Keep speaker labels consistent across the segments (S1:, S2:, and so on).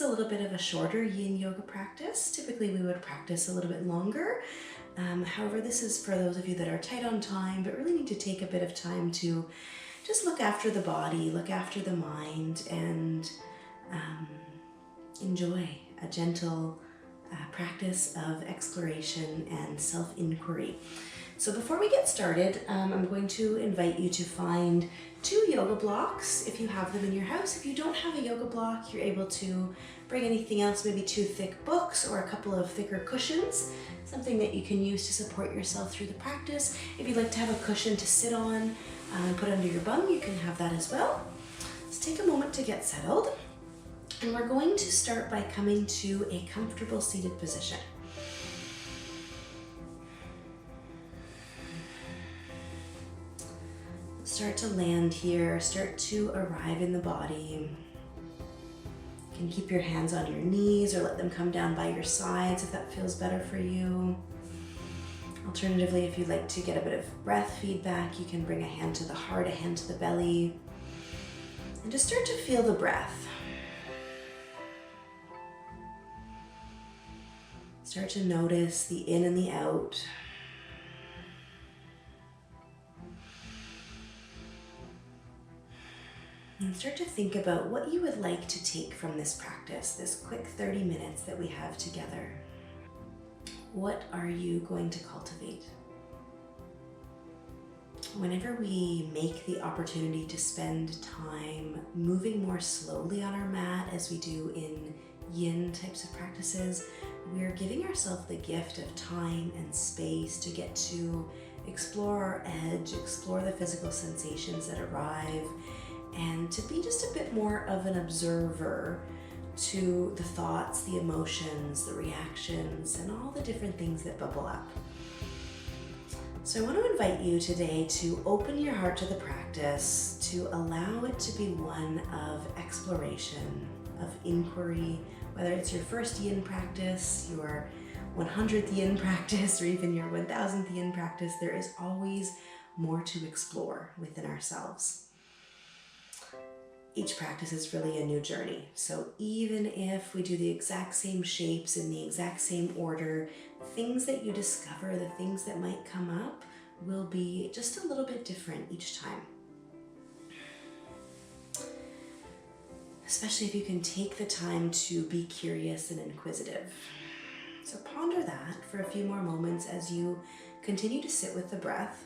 S1: is a little bit of a shorter Yin Yoga practice. Typically we would practice a little bit longer. However, this is for those of you that are tight on time, but really need to take a bit of time to just look after the body, look after the mind, and enjoy a gentle practice of exploration and self-inquiry. So before we get started, I'm going to invite you to find 2 yoga blocks if you have them in your house. If you don't have a yoga block, you're able to bring anything else, maybe 2 thick books or a couple of thicker cushions, something that you can use to support yourself through the practice. If you'd like to have a cushion to sit on and put under your bum, you can have that as well. Let's take a moment to get settled. And we're going to start by coming to a comfortable seated position. Start to land here, start to arrive in the body. You can keep your hands on your knees or let them come down by your sides if that feels better for you. Alternatively, if you'd like to get a bit of breath feedback, you can bring a hand to the heart, a hand to the belly, and just start to feel the breath. Start to notice the in and the out. And start to think about what you would like to take from this practice, this quick 30 minutes that we have together. What are you going to cultivate? Whenever we make the opportunity to spend time moving more slowly on our mat, as we do in Yin types of practices, we're giving ourselves the gift of time and space to get to explore our edge, explore the physical sensations that arrive, and to be just a bit more of an observer to the thoughts, the emotions, the reactions, and all the different things that bubble up. So I want to invite you today to open your heart to the practice, to allow it to be one of exploration, of inquiry, whether it's your first Yin practice, your 100th Yin practice, or even your 1000th Yin practice. There is always more to explore within ourselves. Each practice is really a new journey. So even if we do the exact same shapes in the exact same order, things that you discover, the things that might come up, will be just a little bit different each time. Especially if you can take the time to be curious and inquisitive. So ponder that for a few more moments as you continue to sit with the breath.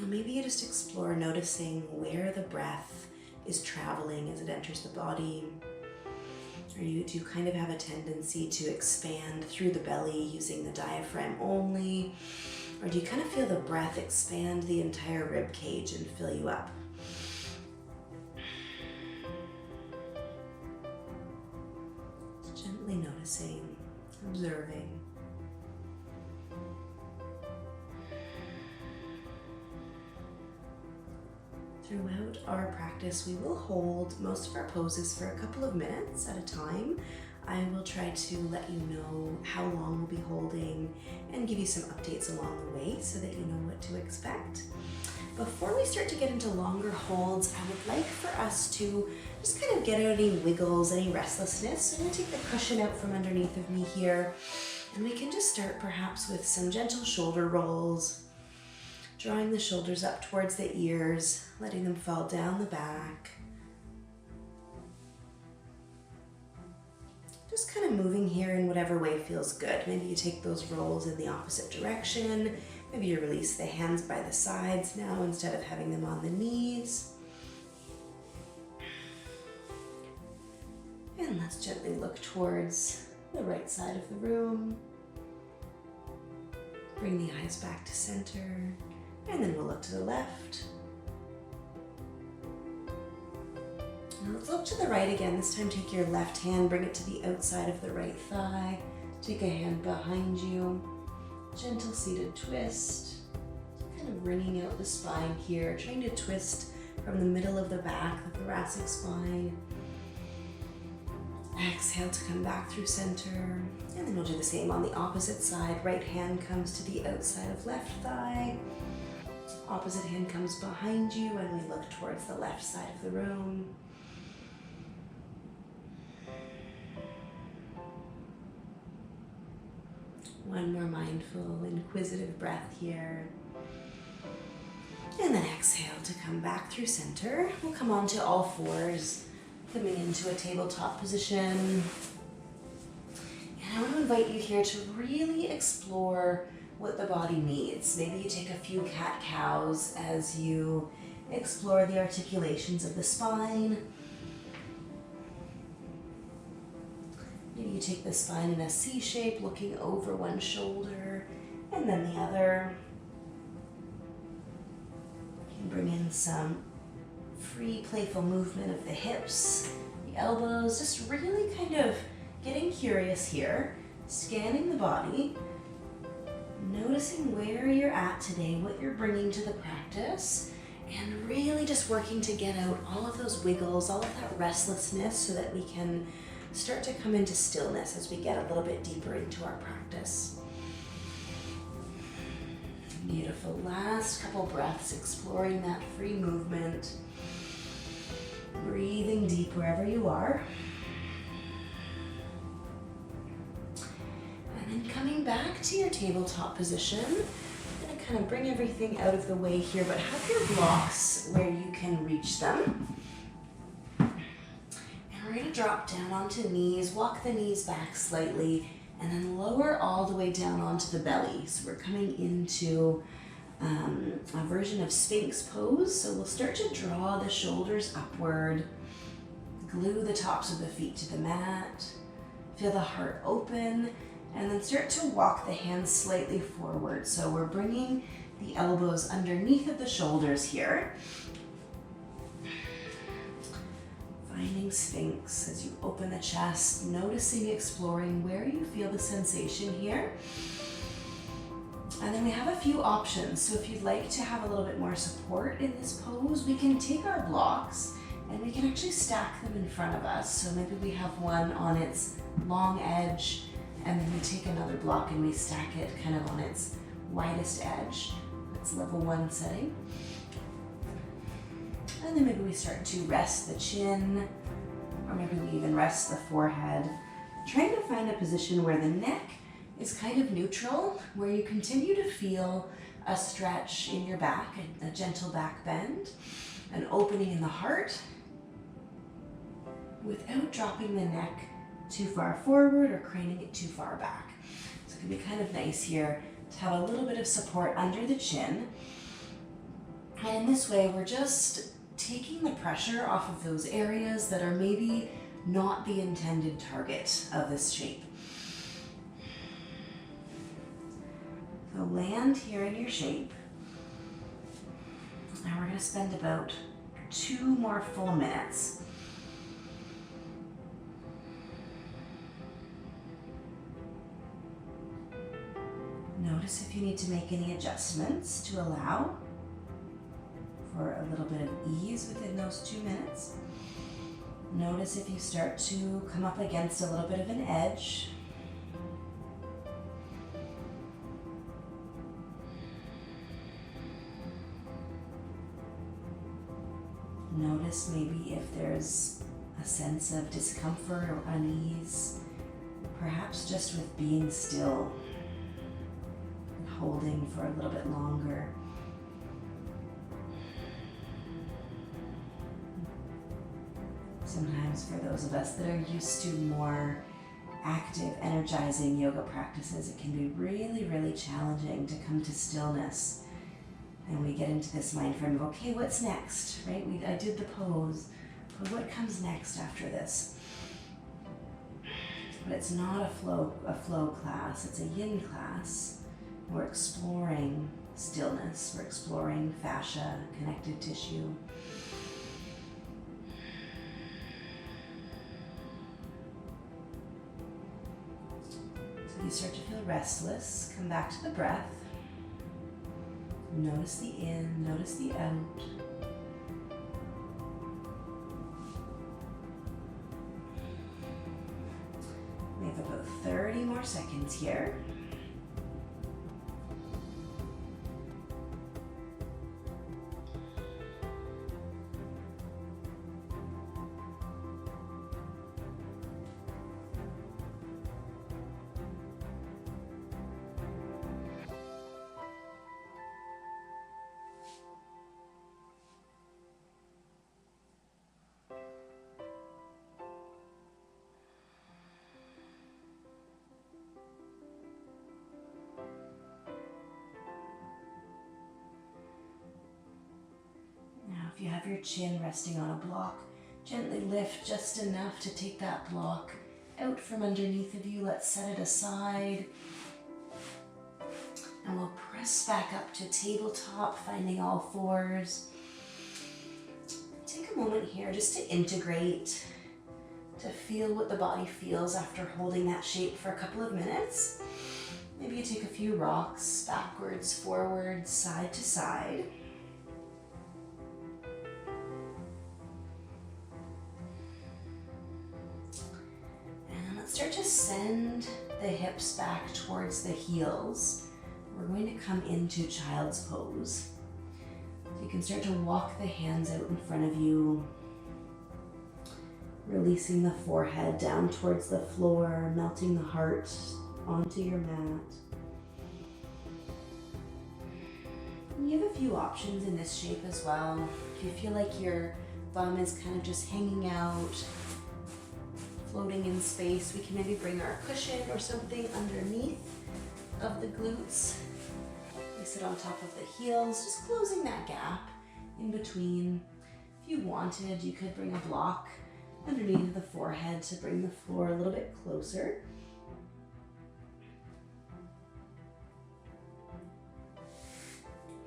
S1: Maybe you just explore noticing where the breath is traveling as it enters the body. Or do you kind of have a tendency to expand through the belly using the diaphragm only? Or do you kind of feel the breath expand the entire rib cage and fill you up? Just gently noticing, observing. Throughout our practice, we will hold most of our poses for a couple of minutes at a time. I will try to let you know how long we'll be holding and give you some updates along the way so that you know what to expect. Before we start to get into longer holds, I would like for us to just kind of get out any wiggles, any restlessness. So I'm going to take the cushion out from underneath of me here, and we can just start perhaps with some gentle shoulder rolls, drawing the shoulders up towards the ears, letting them fall down the back. Just kind of moving here in whatever way feels good. Maybe you take those rolls in the opposite direction. Maybe you release the hands by the sides now instead of having them on the knees. And let's gently look towards the right side of the room. Bring the eyes back to center. And then we'll look to the left. Now let's look to the right again. This time take your left hand, bring it to the outside of the right thigh. Take a hand behind you. Gentle seated twist. Kind of wringing out the spine here, trying to twist from the middle of the back, the thoracic spine. Exhale to come back through center. And then we'll do the same on the opposite side. Right hand comes to the outside of left thigh. Opposite hand comes behind you and we look towards the left side of the room. One more mindful, inquisitive breath here. And then exhale to come back through center. We'll come onto all fours, coming into a tabletop position. And I want to invite you here to really explore what the body needs. Maybe you take a few cat-cows as you explore the articulations of the spine. Maybe you take the spine in a C shape, looking over one shoulder and then the other. You can bring in some free, playful movement of the hips, the elbows, just really kind of getting curious here, scanning the body, noticing where you're at today, what you're bringing to the practice, and really just working to get out all of those wiggles, all of that restlessness so that we can start to come into stillness as we get a little bit deeper into our practice. Beautiful. Last couple breaths, exploring that free movement. Breathing deep wherever you are. And then coming back to your tabletop position. I'm going to kind of bring everything out of the way here, but have your blocks where you can reach them. We're going to drop down onto knees, walk the knees back slightly, and then lower all the way down onto the belly. So we're coming into a version of Sphinx pose. So we'll start to draw the shoulders upward, glue the tops of the feet to the mat, feel the heart open, and then start to walk the hands slightly forward. So we're bringing the elbows underneath of the shoulders here. Finding Sphinx as you open the chest, noticing, exploring where you feel the sensation here. And then we have a few options. So if you'd like to have a little bit more support in this pose, we can take our blocks and we can actually stack them in front of us. So maybe we have one on its long edge, and then we take another block and we stack it kind of on its widest edge. That's level 1 setting. And then maybe we start to rest the chin, or maybe we even rest the forehead, trying to find a position where the neck is kind of neutral, where you continue to feel a stretch in your back, a gentle back bend, an opening in the heart, without dropping the neck too far forward or craning it too far back. So it can be kind of nice here to have a little bit of support under the chin. And in this way, we're just taking the pressure off of those areas that are maybe not the intended target of this shape. So land here in your shape. Now we're going to spend about 2 more full minutes. Notice if you need to make any adjustments to allow for a little bit of ease within those 2 minutes. Notice if you start to come up against a little bit of an edge. Notice maybe if there's a sense of discomfort or unease, perhaps just with being still and holding for a little bit longer. Sometimes for those of us that are used to more active, energizing yoga practices, it can be really, really challenging to come to stillness. And we get into this mind frame of, okay, what's next, right? I did the pose, but what comes next after this? But it's not a flow class, it's a yin class. We're exploring stillness, we're exploring fascia, connective tissue. So you start to feel restless, come back to the breath. Notice the in, notice the out. We have about 30 more seconds here. you have your chin resting on a block, gently lift just enough to take that block out from underneath of you. Let's set it aside. And we'll press back up to tabletop, finding all fours. Take a moment here just to integrate, to feel what the body feels after holding that shape for a couple of minutes. Maybe you take a few rocks, backwards, forwards, side to side. And let's start to send the hips back towards the heels. We're going to come into child's pose. So you can start to walk the hands out in front of you, releasing the forehead down towards the floor, melting the heart onto your mat. And you have a few options in this shape as well. If you feel like your bum is kind of just hanging out, floating in space, we can maybe bring our cushion or something underneath of the glutes. We sit on top of the heels, just closing that gap in between. If you wanted, you could bring a block underneath the forehead to bring the floor a little bit closer.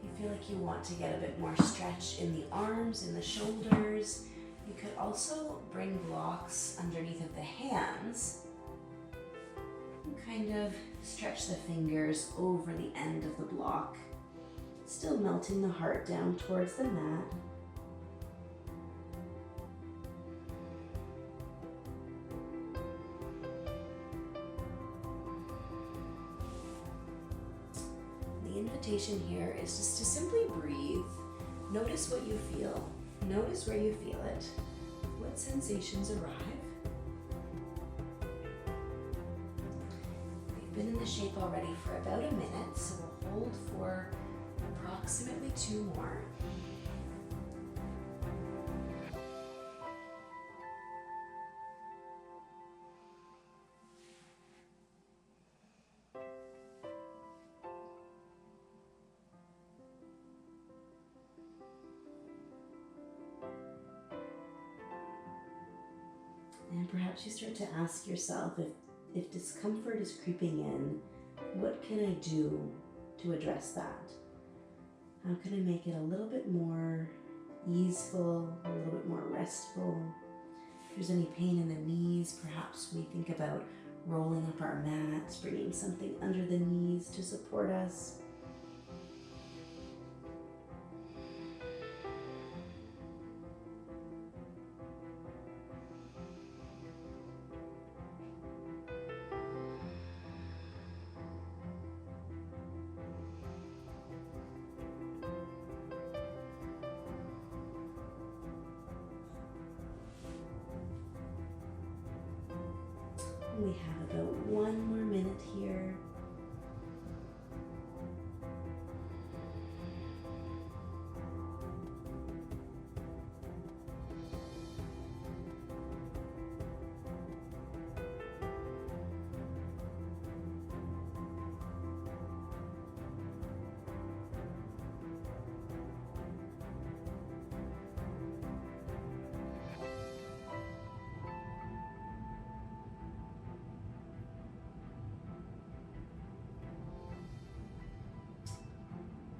S1: If you feel like you want to get a bit more stretch in the arms, in the shoulders, you could also bring blocks underneath of the hands. Kind of stretch the fingers over the end of the block, still melting the heart down towards the mat. The invitation here is just to simply breathe. Notice what you feel. Notice where you feel it. What sensations arrive. Been in the shape already for about a minute, so we'll hold for approximately 2 more. And perhaps you start to ask yourself, if discomfort is creeping in, what can I do to address that? How can I make it a little bit more easeful, a little bit more restful? If there's any pain in the knees, perhaps we think about rolling up our mats, bringing something under the knees to support us. We have about 1 more minute here.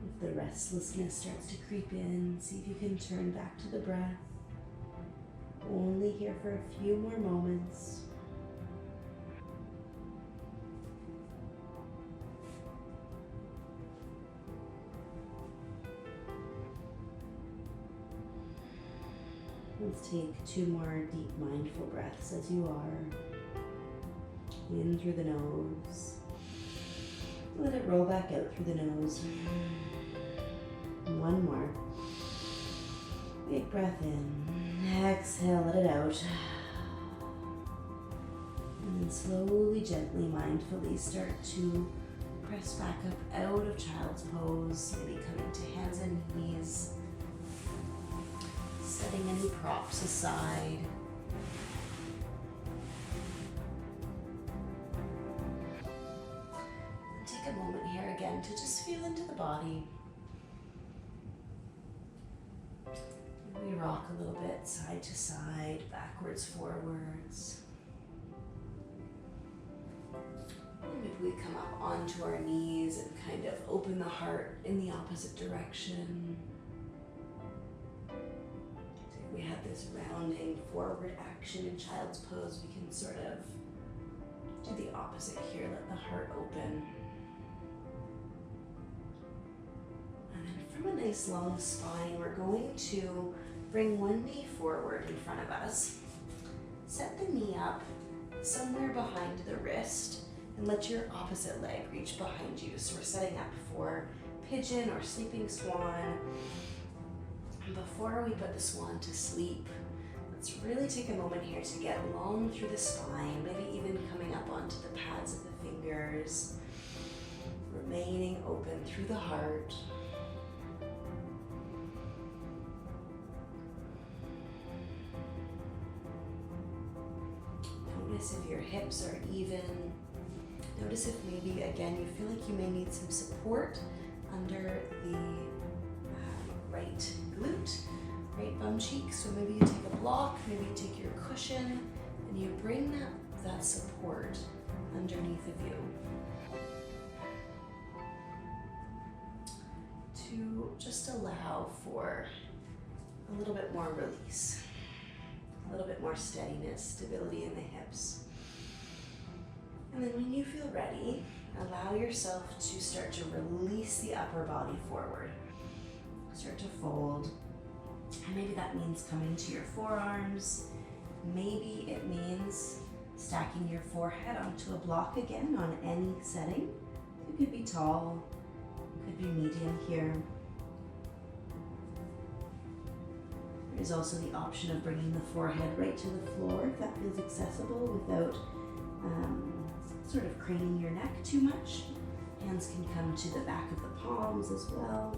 S1: If the restlessness starts to creep in, see if you can turn back to the breath. Only here for a few more moments. Let's take 2 more deep mindful breaths as you are. In through the nose. Let it roll back out through the nose. 1 more. Big breath in. Exhale, let it out. And then slowly, gently, mindfully start to press back up out of child's pose. Maybe coming to hands and knees. Setting any props aside. And take a moment here again to just feel into the body. rock a little bit, side to side, backwards, forwards. And maybe we come up onto our knees and kind of open the heart in the opposite direction. So if we had this rounding forward action in child's pose, we can sort of do the opposite here, let the heart open. And then from a nice long spine, we're going to bring one knee forward in front of us. Set the knee up somewhere behind the wrist and let your opposite leg reach behind you. So we're setting up for pigeon or sleeping swan. And before we put the swan to sleep, let's really take a moment here to get long through the spine, maybe even coming up onto the pads of the fingers, remaining open through the heart. Notice if your hips are even. Notice if maybe, again, you feel like you may need some support under the right glute, right bum cheek. So maybe you take a block, maybe you take your cushion, and you bring that support underneath of you to just allow for a little bit more release, a little bit more steadiness, stability in the hips. And then when you feel ready, allow yourself to start to release the upper body forward. Start to fold. And maybe that means coming to your forearms. Maybe it means stacking your forehead onto a block again on any setting. It could be tall, it could be medium here. There's also the option of bringing the forehead right to the floor if that feels accessible without sort of craning your neck too much. Hands can come to the back of the palms as well.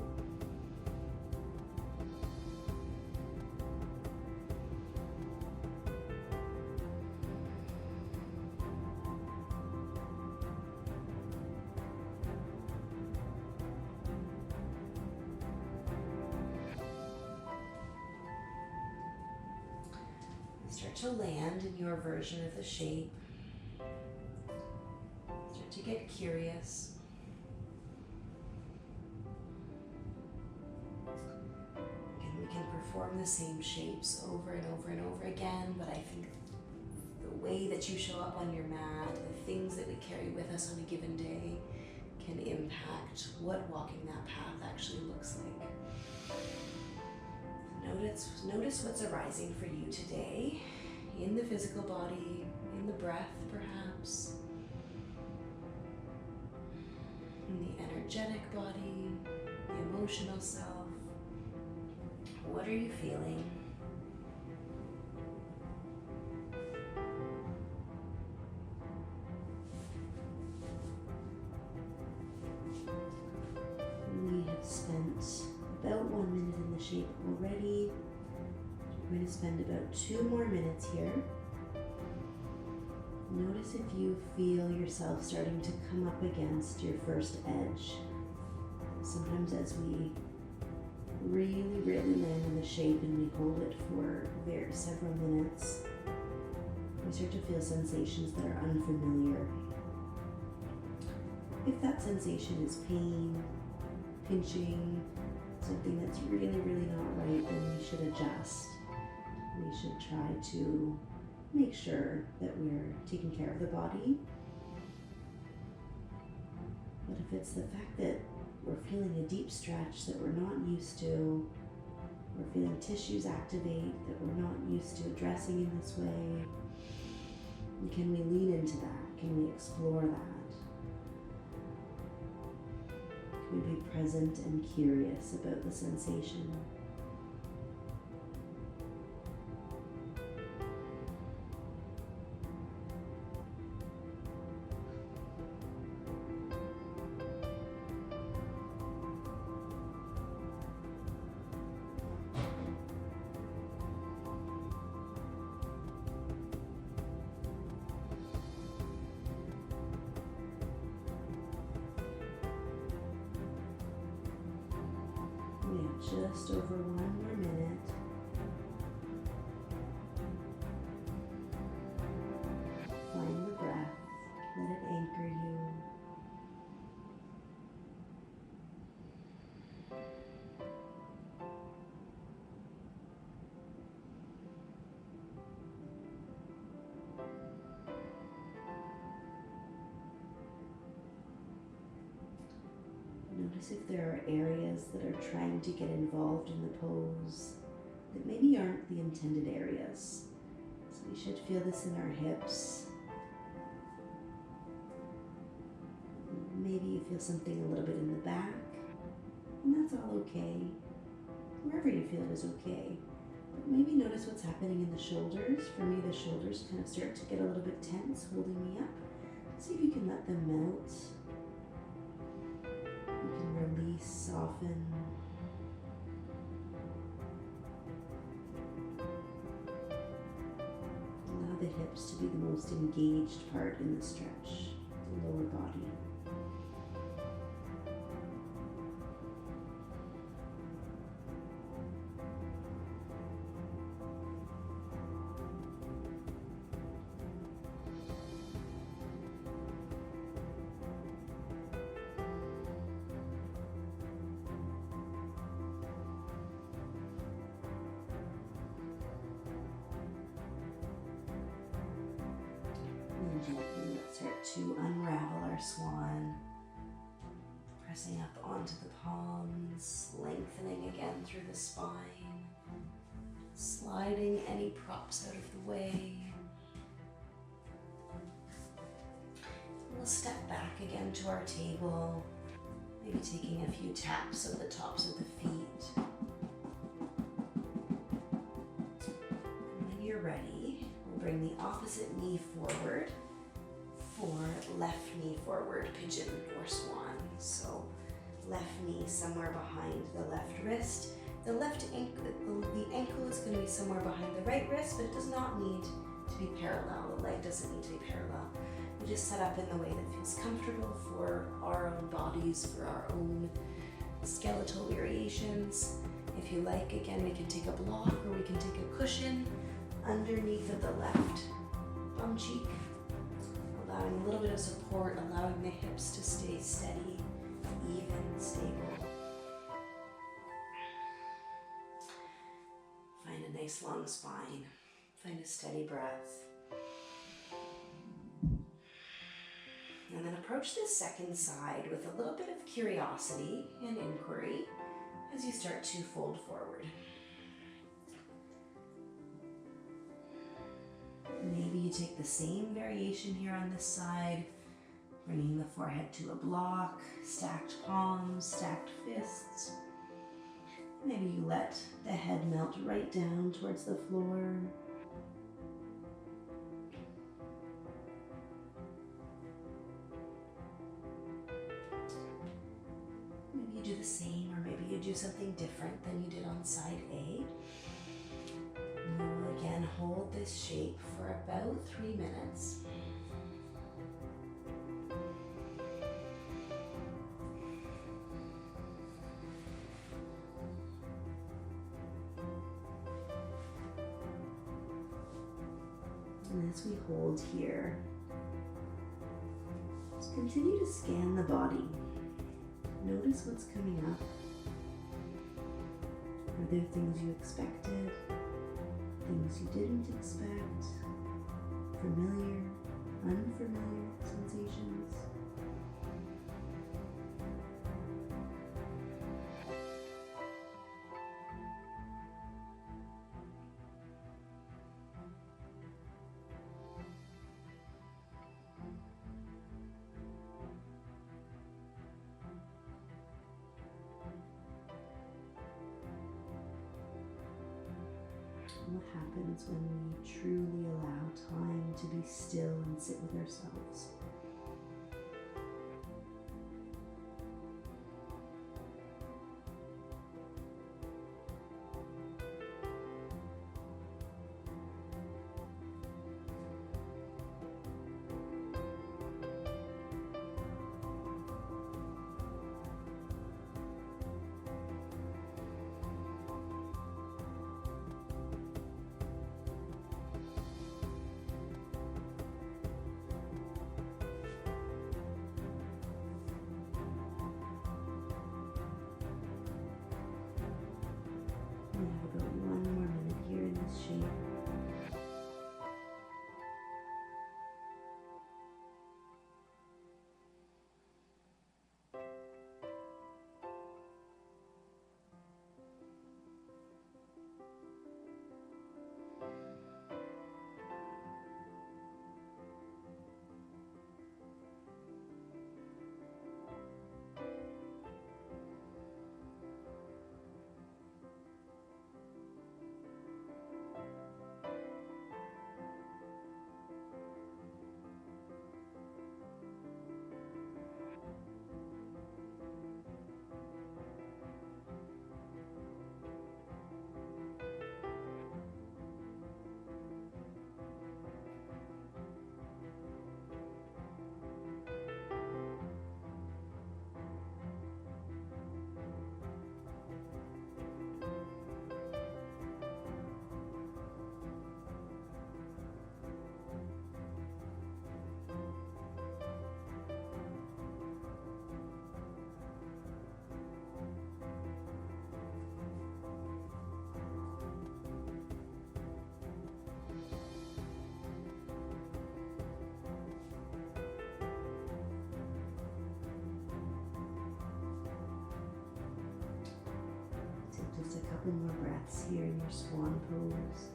S1: Start to land in your version of the shape. Start to get curious. Again, we can perform the same shapes over and over and over again, but I think the way that you show up on your mat, the things that we carry with us on a given day can impact what walking that path actually looks like. Notice what's arising for you today in the physical body, in the breath perhaps, in the energetic body, the emotional self. What are you feeling? We have spent about 1 minute in the shape already. We're going to spend about 2 more minutes here. Notice if you feel yourself starting to come up against your first edge. Sometimes as we really land in the shape and we hold it for several minutes, we start to feel sensations that are unfamiliar. If that sensation is pain, pinching, something that's really not right, then we should adjust. We should try to make sure that we're taking care of the body. But if it's the fact that we're feeling a deep stretch that we're not used to, we're feeling tissues activate that we're not used to addressing in this way, can we lean into that? Can we explore that? Can we be present and curious about the sensation? Just over 1 more minute. Notice if there are areas that are trying to get involved in the pose that maybe aren't the intended areas. So we should feel this in our hips. Maybe you feel something a little bit in the back, and that's all okay. Wherever you feel it is okay. But maybe notice what's happening in the shoulders. For me, the shoulders kind of start to get a little bit tense, holding me up. See if you can let them melt. You can release, soften. Allow the hips to be the most engaged part in the stretch, the lower body. And gently let's start to unravel our swan, pressing up onto the palms, lengthening again through the spine, sliding any props out of the way. We'll step back again to our table, maybe taking a few taps of the tops of the feet. And when you're ready, we'll bring the opposite knee forward for left knee forward pigeon or swan. So left knee somewhere behind the left wrist. The ankle is going to be somewhere behind the right wrist, but it does not need to be parallel. The leg doesn't need to be parallel. We just set up in the way that feels comfortable for our own bodies, for our own skeletal variations. If you like, again, we can take a block or we can take a cushion underneath of the left bum cheek, allowing a little bit of support, allowing the hips to stay steady, even, stable. Find a nice long spine. Find a steady breath. And then approach this second side with a little bit of curiosity and inquiry as you start to fold forward. Maybe you take the same variation here on this side, bringing the forehead to a block, stacked palms, stacked fists. Maybe you let the head melt right down towards the floor. Maybe you do the same, or maybe you do something different than you did on side A. We will again hold this shape for about 3 minutes. And as we hold here, just continue to scan the body. Notice what's coming up. Are there things you expected? Things you didn't expect? Familiar, unfamiliar sensations? What happens when we truly allow time to be still and sit with ourselves? couple more breaths here in your swan pose.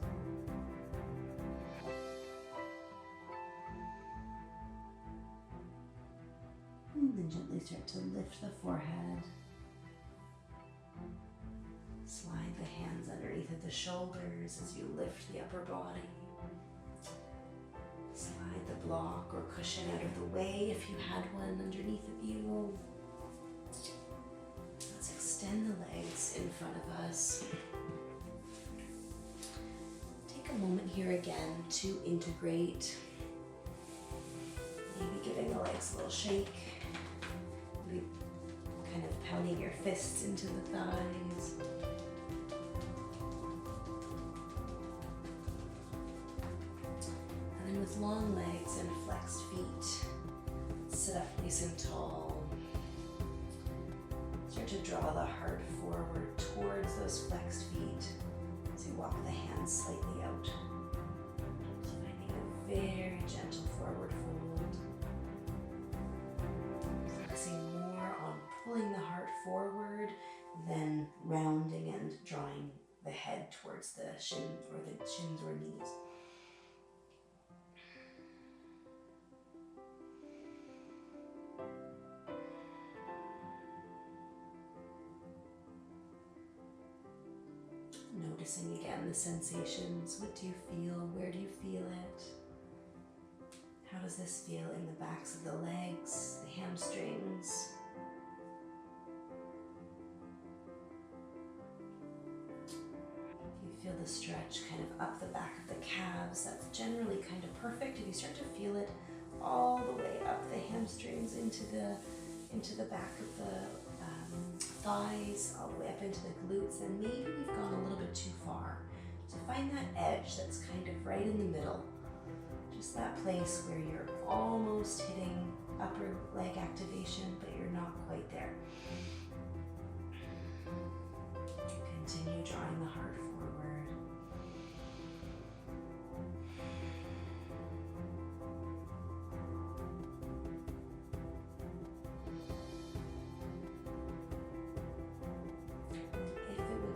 S1: And then gently start to lift the forehead. Slide the hands underneath of the shoulders as you lift the upper body. Slide the block or cushion out of the way if you had one underneath of you. Let's extend the legs in front of us. Take a moment here again to integrate. Maybe giving the legs a little shake. Maybe kind of pounding your fists into the thighs. And then with long legs and flexed feet, sit up nice and tall. Start to draw the heart forward towards those flexed feet as you walk the hands slightly out. Just finding a very gentle forward fold. Focusing more on pulling the heart forward than rounding and drawing the head towards the shins or knees. Noticing again the sensations. What do you feel? Where do you feel it? How does this feel in the backs of the legs, the hamstrings? If you feel the stretch kind of up the back of the calves, that's generally kind of perfect. If you start to feel it all the way up the hamstrings into the back of the thighs, all the way up into the glutes, then maybe we've gone a little bit too far. So find that edge that's kind of right in the middle. Just that place where you're almost hitting upper leg activation, but you're not quite there. Continue drawing the heart forward.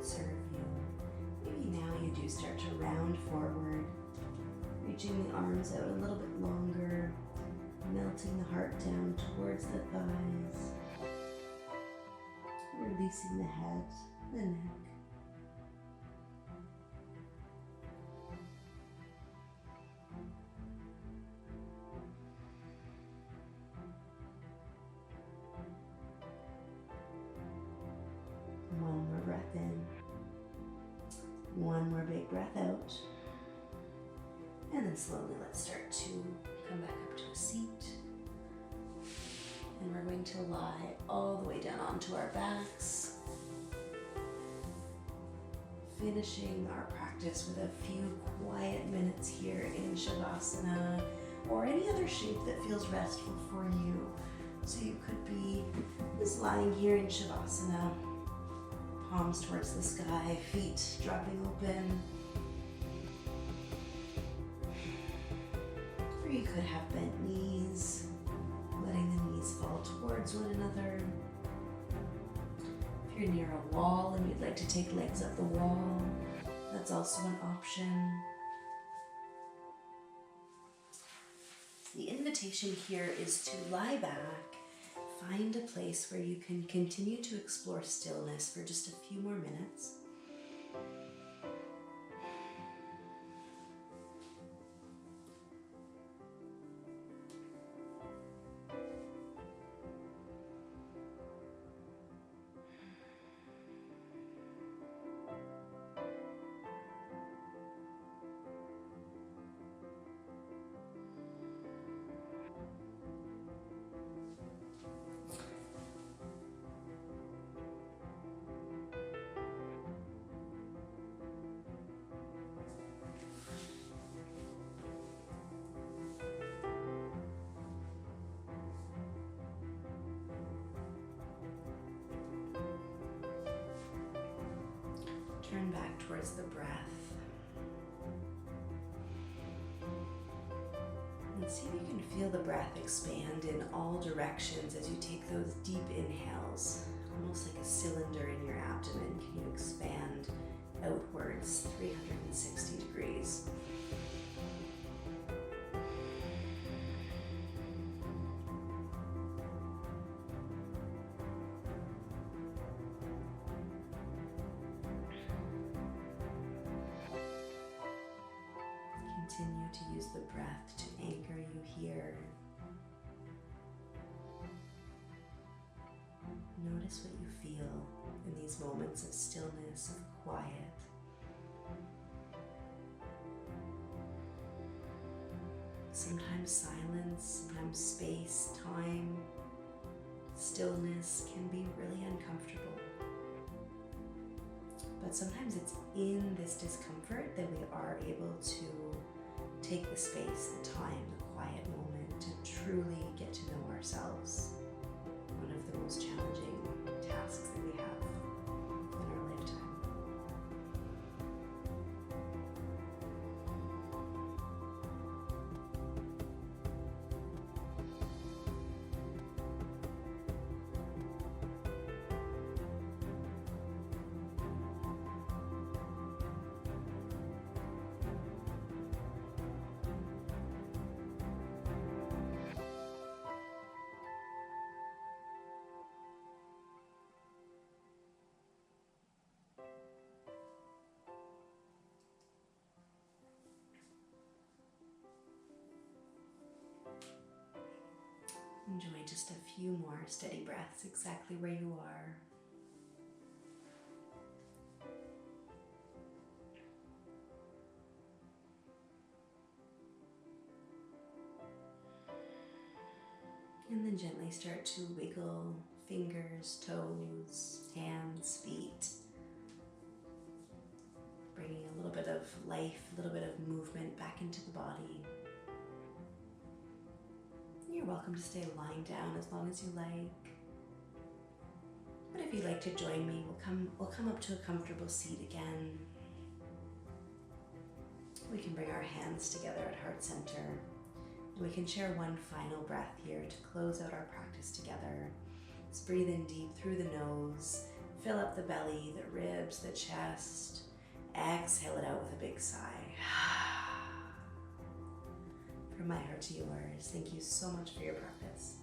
S1: Serve you. Maybe now you do start to round forward, reaching the arms out a little bit longer, melting the heart down towards the thighs, releasing the head, the neck. One more breath in. One more big breath out. And then slowly let's start to come back up to a seat. And we're going to lie all the way down onto our backs. Finishing our practice with a few quiet minutes here in Shavasana or any other shape that feels restful for you. So you could be just lying here in Shavasana, palms towards the sky, feet dropping open. Or you could have bent knees, letting the knees fall towards one another. If you're near a wall and you'd like to take legs up the wall, that's also an option. The invitation here is to lie back. Find a place where you can continue to explore stillness for just a few more minutes. Turn back towards the breath. And see if you can feel the breath expand in all directions as you take those deep inhales. almost like a cylinder in your abdomen. Can you expand outwards 360 degrees? Continue to use the breath to anchor you here. Notice what you feel in these moments of stillness, of quiet. Sometimes silence, sometimes space, time, stillness can be really uncomfortable. But sometimes it's in this discomfort that we are able to take the space, the time, the quiet moment to truly get to know ourselves. One of the most challenging tasks that we have in our lifetime. Enjoy just a few more steady breaths exactly where you are. And then gently start to wiggle fingers, toes, hands, feet. Bringing a little bit of life, a little bit of movement back into the body. You're welcome to stay lying down as long as you like. But if you'd like to join me, we'll come up to a comfortable seat again. We can bring our hands together at heart center. We can share one final breath here to close out our practice together. Let's breathe in deep through the nose, fill up the belly, the ribs, the chest. Exhale it out with a big sigh. From my heart to yours, thank you so much for your practice.